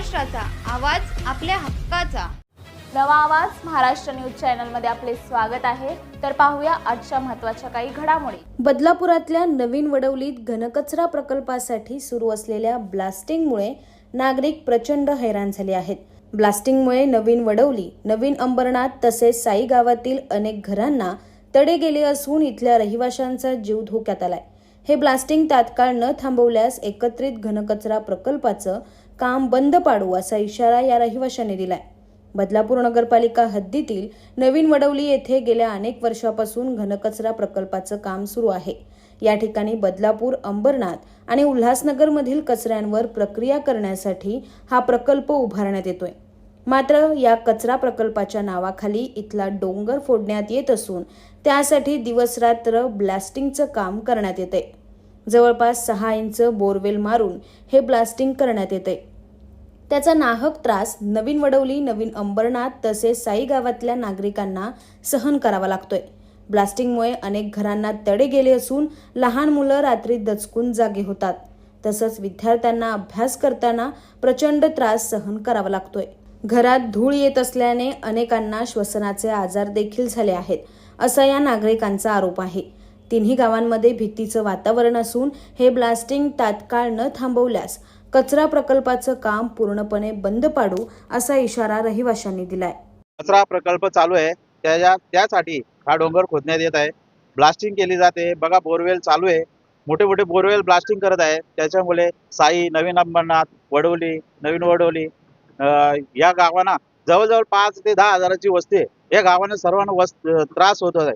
महाराष्ट्राचा आवाज आपल्या हक्काचा। नवा आवाज महाराष्ट्र न्यूज चॅनल मध्ये आपले स्वागत आहे। तर पाहूया आजच्या महत्त्वाच्या काही घडामोडी। बदलापुरातल्या नवीन वडवलीत घनकचरा प्रकल्पासाठी सुरू असलेल्या ब्लास्टिंगमुळे नागरिक प्रचंड हैराण झाले आहेत। ब्लास्टिंगमुळे नवीन वडवली, नवीन अंबरनाथ तसेच साई गावातील अनेक घरांना तडे गेले असून इथल्या रहिवाशांचा जीव धोक्यात आलाय। हे ब्लास्टिंग तात्काळ न थांबवल्यास एकत्रित घनकचरा प्रकल्पाचं काम बंद पाडू असा इशारा या रहिवाशांनी दिलाय। बदलापूर नगरपालिका हद्दीतील नवीन वडवली येथे गेल्या अनेक वर्षापासून घनकचरा प्रकल्पाचं काम सुरू आहे। या ठिकाणी बदलापूर, अंबरनाथ आणि उल्हासनगर मधील कचऱ्यांवर प्रक्रिया करण्यासाठी हा प्रकल्प उभारण्यात येतोय। मात्र या कचरा प्रकल्पाच्या नावाखाली इथला डोंगर फोडण्यात येत असून त्यासाठी दिवसरात्र ब्लास्टिंगचं काम करण्यात येते। जवळपास 6 इंच बोरवेल मारून हे ब्लास्टिंग करण्यात येते। त्याचा नाहक त्रास नवीन वडवली, नवीन अंबरनाथ तसेच साई गावातल्या नागरिकांना सहन करावा लागतोय। ब्लास्टिंगमुळे अनेक घरांना तडे गेले असून लहान मुलं रात्री दचकून जागे होतात। तसंच विद्यार्थ्यांना अभ्यास करताना प्रचंड त्रास सहन करावा लागतोय। घरात धूळ येत असल्याने अनेकांना श्वसनाचे आजार देखील झाले आहेत, असा या नागरिकांचा आरोप आहे। तिन्ही गावांमध्ये भीतीचं वातावरण असून हे ब्लास्टिंग तात्काळ न थांबवल्यास कचरा प्रकल्पाचं काम पूर्णपणे बंद पाडू असा इशारा रहिवाशांनी दिलाय। कचरा प्रकल्प चालू आहे, त्यासाठी हा डोंगर खोदण्यात येत आहे, ब्लास्टिंग केली जाते। बघा, बोरवेल चालू आहे, मोठे मोठे बोरवेल ब्लास्टिंग करत आहे। त्याच्यामुळे साई, नवीन अंबरनाथ, वडवली, नवीन वडवली या गावांना जवळजवळ 5 ते 10 हजाराची वस्ती आहे। या गावांना सर्वांना त्रास होत आहे।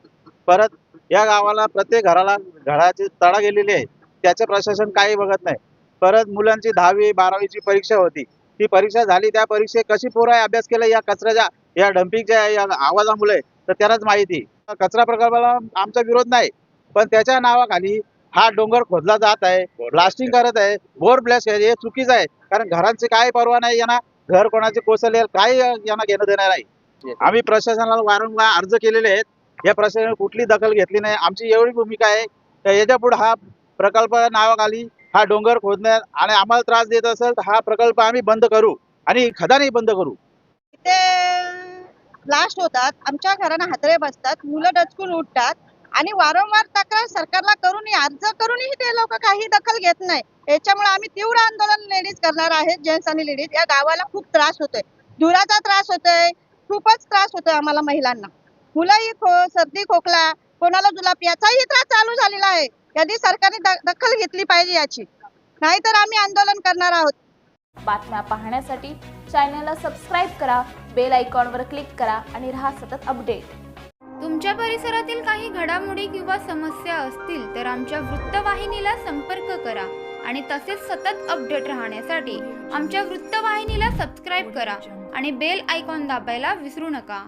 परत या गावाला प्रत्येक घराला घराची तडा गेलेली आहे, त्याचे प्रशासन काही बघत नाही। परत मुलांची 10वी 12वीची परीक्षा होती, ती परीक्षा झाली, त्या परीक्षेत कशी पोरं अभ्यास केला या कचऱ्याच्या, या डम्पिंगच्या या आवाजामुळे, तर त्यांनाच माहिती। कचरा प्रकल्पाला आमचा विरोध नाही, पण त्याच्या नावाखाली हा डोंगर खोदला जात आहे, ब्लास्टिंग करत आहे, बोर ब्लास्ट हे चुकीचं आहे। कारण घरांची काय परवा नाही, यांना घर कोणाचे कोसळले काही यांना घेणं देणार नाही। आम्ही प्रशासनाला वारंवार अर्ज केलेले आहेत, या प्रशासनाने कुठली दखल घेतली नाही। आमची एवढी भूमिका आहे तर याच्या पुढे हा प्रकल्प नावाखाली हा डोंगर खोदण्यात आणि आम्हाला त्रास देत असेल तर हा प्रकल्प आम्ही बंद करू आणि खदानही बंद करू। इथे ब्लास्ट होतात, आमच्या घरांना हादरे बसतात, मुलं डचकून उठतात आणि वारंवार तक्रार सरकारला करूनही अर्ज करूनही ते लोक काही दखल घेत नाही। याच्यामुळे आम्ही तीव्र आंदोलन लेडीज करणार आहेत, जेंट्स आणि लेडीज। या गावाला खूप त्रास होतोय, धुराचा त्रास होतोय, खूपच त्रास होतोय आम्हाला महिलांना। मुलंही सर्दी खोकला, कोणाला जुलाब याचाही त्रास चालू झालेला आहे। यादी सरकारने दखल घेतली पाहिजे याची, नाहीतर आम्ही आंदोलन करणार आहोत। बातम्या पाहण्यासाठी चॅनलला सबस्क्राईब करा, बेल आयकॉनवर क्लिक करा आणि रहा सतत अपडेट। तुमच्या परिसरातील काही घडामोडी किंवा समस्या असतील तर आमच्या वृत्तवाहिनीला संपर्क करा आणि तसेच सतत अपडेट राहण्यासाठी आमच्या वृत्तवाहिनीला सबस्क्राईब करा आणि बेल आयकॉन दाबायला विसरू नका।